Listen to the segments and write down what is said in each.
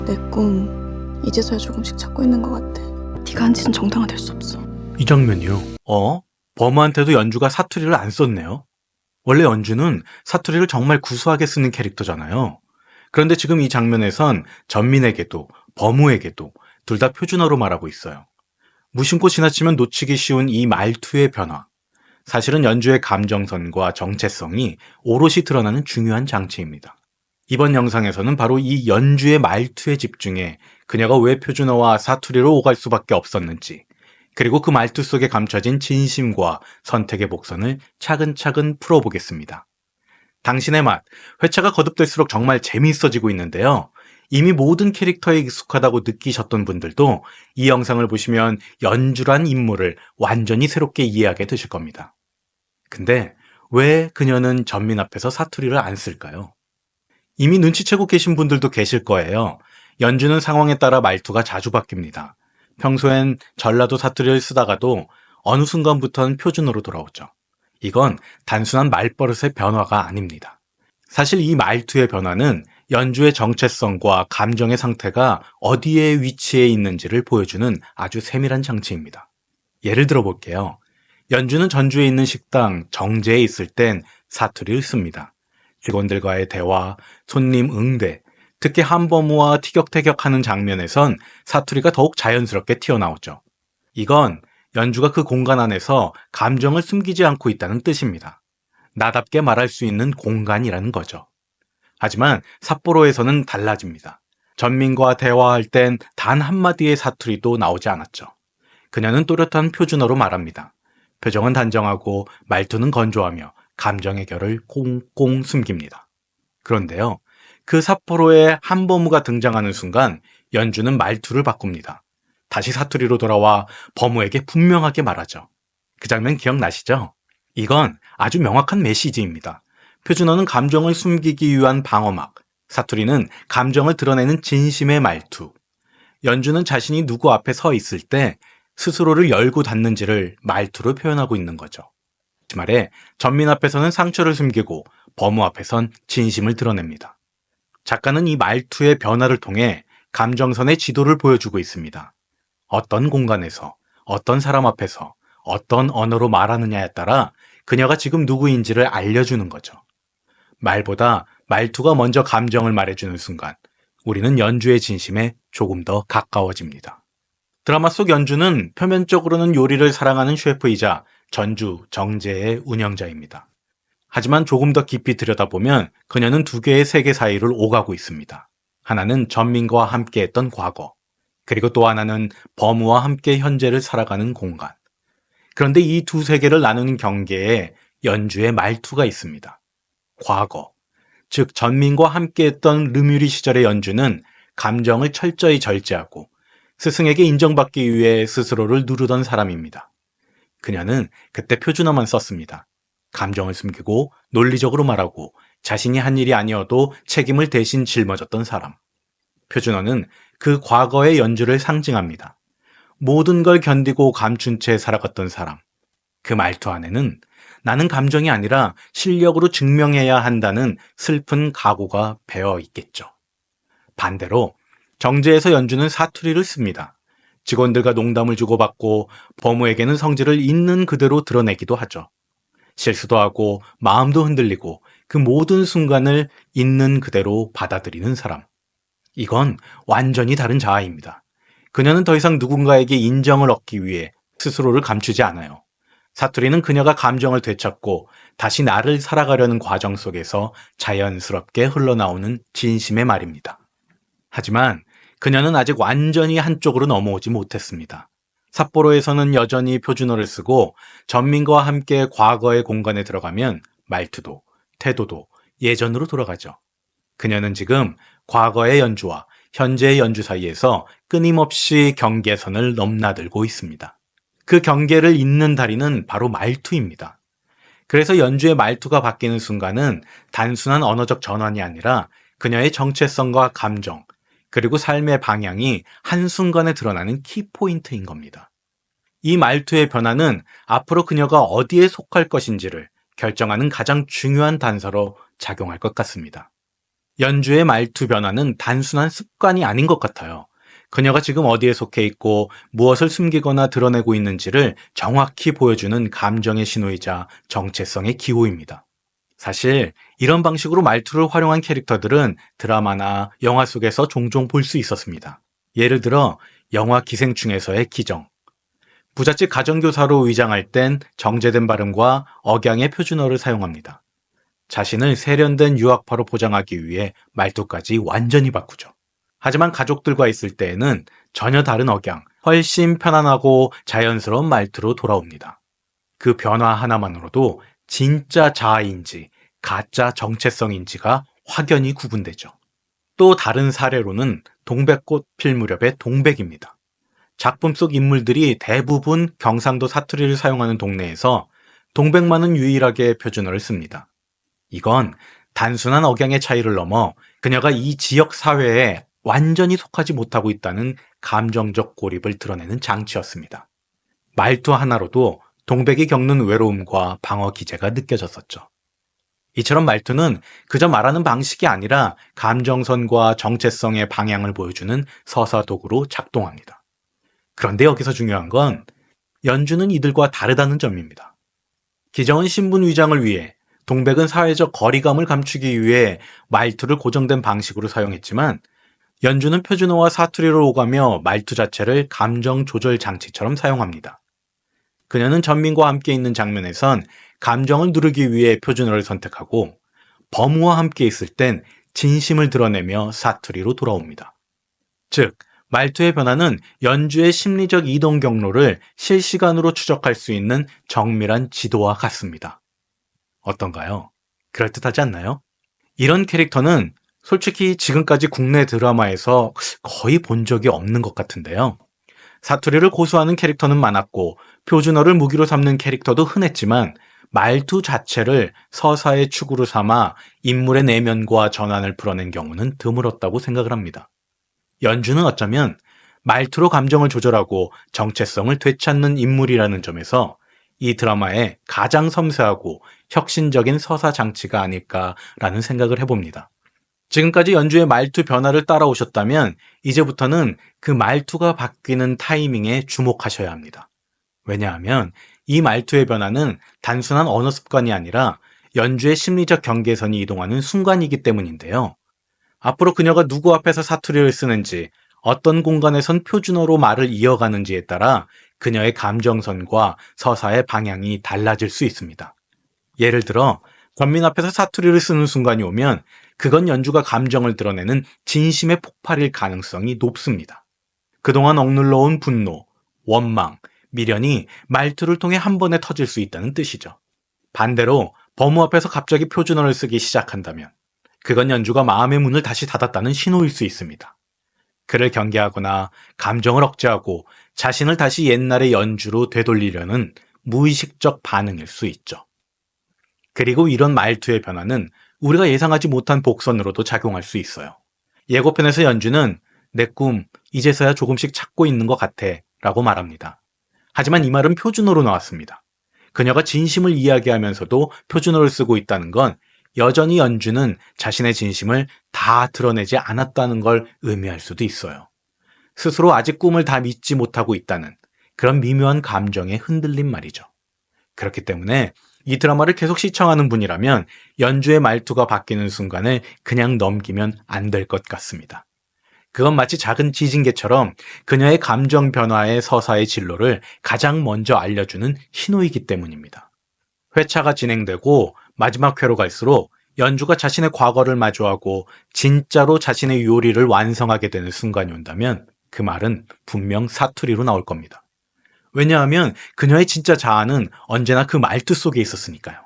내 꿈 이제서야 조금씩 찾고 있는 것 같아. 네가 한 짓은 정당화될 수 없어. 이 장면이요. 범우한테도 연주가 사투리를 안 썼네요. 원래 연주는 사투리를 정말 구수하게 쓰는 캐릭터잖아요. 그런데 지금 이 장면에선 전민에게도 범우에게도 둘 다 표준어로 말하고 있어요. 무심코 지나치면 놓치기 쉬운 이 말투의 변화. 사실은 연주의 감정선과 정체성이 오롯이 드러나는 중요한 장치입니다. 이번 영상에서는 바로 이 연주의 말투에 집중해 그녀가 왜 표준어와 사투리로 오갈 수밖에 없었는지, 그리고 그 말투 속에 감춰진 진심과 선택의 복선을 차근차근 풀어보겠습니다. 당신의 맛, 회차가 거듭될수록 정말 재미있어지고 있는데요. 이미 모든 캐릭터에 익숙하다고 느끼셨던 분들도 이 영상을 보시면 연주란 인물을 완전히 새롭게 이해하게 되실 겁니다. 근데 왜 그녀는 전민 앞에서 사투리를 안 쓸까요? 이미 눈치채고 계신 분들도 계실 거예요. 연주는 상황에 따라 말투가 자주 바뀝니다. 평소엔 전라도 사투리를 쓰다가도 어느 순간부터는 표준어로 돌아오죠. 이건 단순한 말버릇의 변화가 아닙니다. 사실 이 말투의 변화는 연주의 정체성과 감정의 상태가 어디에 위치해 있는지를 보여주는 아주 세밀한 장치입니다. 예를 들어 볼게요. 연주는 전주에 있는 식당 정제에 있을 땐 사투리를 씁니다. 직원들과의 대화, 손님 응대, 특히 한범우와 티격태격하는 장면에선 사투리가 더욱 자연스럽게 튀어나오죠. 이건 연주가 그 공간 안에서 감정을 숨기지 않고 있다는 뜻입니다. 나답게 말할 수 있는 공간이라는 거죠. 하지만 삿포로에서는 달라집니다. 전민과 대화할 땐 단 한마디의 사투리도 나오지 않았죠. 그녀는 또렷한 표준어로 말합니다. 표정은 단정하고 말투는 건조하며 감정의 결을 꽁꽁 숨깁니다. 그런데요, 그 삿포로에 한범우가 등장하는 순간 연주는 말투를 바꿉니다. 다시 사투리로 돌아와 범우에게 분명하게 말하죠. 그 장면 기억나시죠? 이건 아주 명확한 메시지입니다. 표준어는 감정을 숨기기 위한 방어막, 사투리는 감정을 드러내는 진심의 말투. 연주는 자신이 누구 앞에 서 있을 때 스스로를 열고 닫는지를 말투로 표현하고 있는 거죠. 그 말에 전민 앞에서는 상처를 숨기고 범우 앞에선 진심을 드러냅니다. 작가는 이 말투의 변화를 통해 감정선의 지도를 보여주고 있습니다. 어떤 공간에서, 어떤 사람 앞에서, 어떤 언어로 말하느냐에 따라 그녀가 지금 누구인지를 알려주는 거죠. 말보다 말투가 먼저 감정을 말해주는 순간, 우리는 연주의 진심에 조금 더 가까워집니다. 드라마 속 연주는 표면적으로는 요리를 사랑하는 셰프이자 전주 정제의 운영자입니다. 하지만 조금 더 깊이 들여다보면 그녀는 두 개의 세계 사이를 오가고 있습니다. 하나는 전민과 함께했던 과거, 그리고 또 하나는 범우와 함께 현재를 살아가는 공간. 그런데 이 두 세계를 나누는 경계에 연주의 말투가 있습니다. 과거, 즉 전민과 함께했던 르뮤리 시절의 연주는 감정을 철저히 절제하고 스승에게 인정받기 위해 스스로를 누르던 사람입니다. 그녀는 그때 표준어만 썼습니다. 감정을 숨기고 논리적으로 말하고 자신이 한 일이 아니어도 책임을 대신 짊어졌던 사람. 표준어는 그 과거의 연주를 상징합니다. 모든 걸 견디고 감춘 채 살아갔던 사람. 그 말투 안에는 나는 감정이 아니라 실력으로 증명해야 한다는 슬픈 각오가 배어 있겠죠. 반대로 정제에서 연주는 사투리를 씁니다. 직원들과 농담을 주고받고 범우에게는 성질을 있는 그대로 드러내기도 하죠. 실수도 하고 마음도 흔들리고 그 모든 순간을 있는 그대로 받아들이는 사람. 이건 완전히 다른 자아입니다. 그녀는 더 이상 누군가에게 인정을 얻기 위해 스스로를 감추지 않아요. 사투리는 그녀가 감정을 되찾고 다시 나를 살아가려는 과정 속에서 자연스럽게 흘러나오는 진심의 말입니다. 하지만 그녀는 아직 완전히 한쪽으로 넘어오지 못했습니다. 삿포로에서는 여전히 표준어를 쓰고 전민과 함께 과거의 공간에 들어가면 말투도 태도도 예전으로 돌아가죠. 그녀는 지금 과거의 연주와 현재의 연주 사이에서 끊임없이 경계선을 넘나들고 있습니다. 그 경계를 잇는 다리는 바로 말투입니다. 그래서 연주의 말투가 바뀌는 순간은 단순한 언어적 전환이 아니라 그녀의 정체성과 감정, 그리고 삶의 방향이 한순간에 드러나는 키포인트인 겁니다. 이 말투의 변화는 앞으로 그녀가 어디에 속할 것인지를 결정하는 가장 중요한 단서로 작용할 것 같습니다. 연주의 말투 변화는 단순한 습관이 아닌 것 같아요. 그녀가 지금 어디에 속해 있고 무엇을 숨기거나 드러내고 있는지를 정확히 보여주는 감정의 신호이자 정체성의 기호입니다. 사실 이런 방식으로 말투를 활용한 캐릭터들은 드라마나 영화 속에서 종종 볼 수 있었습니다. 예를 들어 영화 기생충에서의 기정, 부잣집 가정교사로 위장할 땐 정제된 발음과 억양의 표준어를 사용합니다. 자신을 세련된 유학파로 포장하기 위해 말투까지 완전히 바꾸죠. 하지만 가족들과 있을 때에는 전혀 다른 억양, 훨씬 편안하고 자연스러운 말투로 돌아옵니다. 그 변화 하나만으로도 진짜 자아인지 가짜 정체성인지가 확연히 구분되죠. 또 다른 사례로는 동백꽃 필 무렵의 동백입니다. 작품 속 인물들이 대부분 경상도 사투리를 사용하는 동네에서 동백만은 유일하게 표준어를 씁니다. 이건 단순한 억양의 차이를 넘어 그녀가 이 지역 사회에 완전히 속하지 못하고 있다는 감정적 고립을 드러내는 장치였습니다. 말투 하나로도 동백이 겪는 외로움과 방어 기제가 느껴졌었죠. 이처럼 말투는 그저 말하는 방식이 아니라 감정선과 정체성의 방향을 보여주는 서사 도구로 작동합니다. 그런데 여기서 중요한 건 연주는 이들과 다르다는 점입니다. 기정은 신분 위장을 위해, 동백은 사회적 거리감을 감추기 위해 말투를 고정된 방식으로 사용했지만 연주는 표준어와 사투리를 오가며 말투 자체를 감정 조절 장치처럼 사용합니다. 그녀는 전민과 함께 있는 장면에선 감정을 누르기 위해 표준어를 선택하고 범우와 함께 있을 땐 진심을 드러내며 사투리로 돌아옵니다. 즉, 말투의 변화는 연주의 심리적 이동 경로를 실시간으로 추적할 수 있는 정밀한 지도와 같습니다. 어떤가요? 그럴듯하지 않나요? 이런 캐릭터는 솔직히 지금까지 국내 드라마에서 거의 본 적이 없는 것 같은데요. 사투리를 고수하는 캐릭터는 많았고 표준어를 무기로 삼는 캐릭터도 흔했지만 말투 자체를 서사의 축으로 삼아 인물의 내면과 전환을 풀어낸 경우는 드물었다고 생각을 합니다. 연주는 어쩌면 말투로 감정을 조절하고 정체성을 되찾는 인물이라는 점에서 이 드라마의 가장 섬세하고 혁신적인 서사 장치가 아닐까라는 생각을 해봅니다. 지금까지 연주의 말투 변화를 따라오셨다면 이제부터는 그 말투가 바뀌는 타이밍에 주목하셔야 합니다. 왜냐하면 이 말투의 변화는 단순한 언어 습관이 아니라 연주의 심리적 경계선이 이동하는 순간이기 때문인데요. 앞으로 그녀가 누구 앞에서 사투리를 쓰는지, 어떤 공간에선 표준어로 말을 이어가는지에 따라 그녀의 감정선과 서사의 방향이 달라질 수 있습니다. 예를 들어 권민 앞에서 사투리를 쓰는 순간이 오면 그건 연주가 감정을 드러내는 진심의 폭발일 가능성이 높습니다. 그동안 억눌러온 분노, 원망, 미련이 말투를 통해 한 번에 터질 수 있다는 뜻이죠. 반대로 범우 앞에서 갑자기 표준어를 쓰기 시작한다면 그건 연주가 마음의 문을 다시 닫았다는 신호일 수 있습니다. 그를 경계하거나 감정을 억제하고 자신을 다시 옛날의 연주로 되돌리려는 무의식적 반응일 수 있죠. 그리고 이런 말투의 변화는 우리가 예상하지 못한 복선으로도 작용할 수 있어요. 예고편에서 연주는 내 꿈, 이제서야 조금씩 찾고 있는 것 같아 라고 말합니다. 하지만 이 말은 표준어로 나왔습니다. 그녀가 진심을 이야기하면서도 표준어를 쓰고 있다는 건 여전히 연주는 자신의 진심을 다 드러내지 않았다는 걸 의미할 수도 있어요. 스스로 아직 꿈을 다 믿지 못하고 있다는 그런 미묘한 감정의 흔들림 말이죠. 그렇기 때문에 이 드라마를 계속 시청하는 분이라면 연주의 말투가 바뀌는 순간을 그냥 넘기면 안 될 것 같습니다. 그건 마치 작은 지진계처럼 그녀의 감정 변화의 서사의 진로를 가장 먼저 알려주는 신호이기 때문입니다. 회차가 진행되고 마지막 회로 갈수록 연주가 자신의 과거를 마주하고 진짜로 자신의 요리를 완성하게 되는 순간이 온다면 그 말은 분명 사투리로 나올 겁니다. 왜냐하면 그녀의 진짜 자아는 언제나 그 말투 속에 있었으니까요.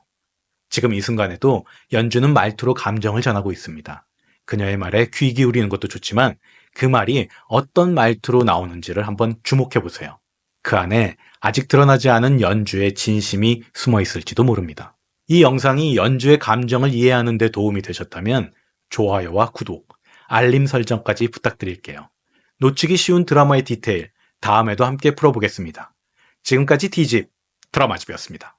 지금 이 순간에도 연주는 말투로 감정을 전하고 있습니다. 그녀의 말에 귀 기울이는 것도 좋지만 그 말이 어떤 말투로 나오는지를 한번 주목해 보세요. 그 안에 아직 드러나지 않은 연주의 진심이 숨어 있을지도 모릅니다. 이 영상이 연주의 감정을 이해하는 데 도움이 되셨다면 좋아요와 구독, 알림 설정까지 부탁드릴게요. 놓치기 쉬운 드라마의 디테일, 다음에도 함께 풀어보겠습니다. 지금까지 D집 드라마집이었습니다.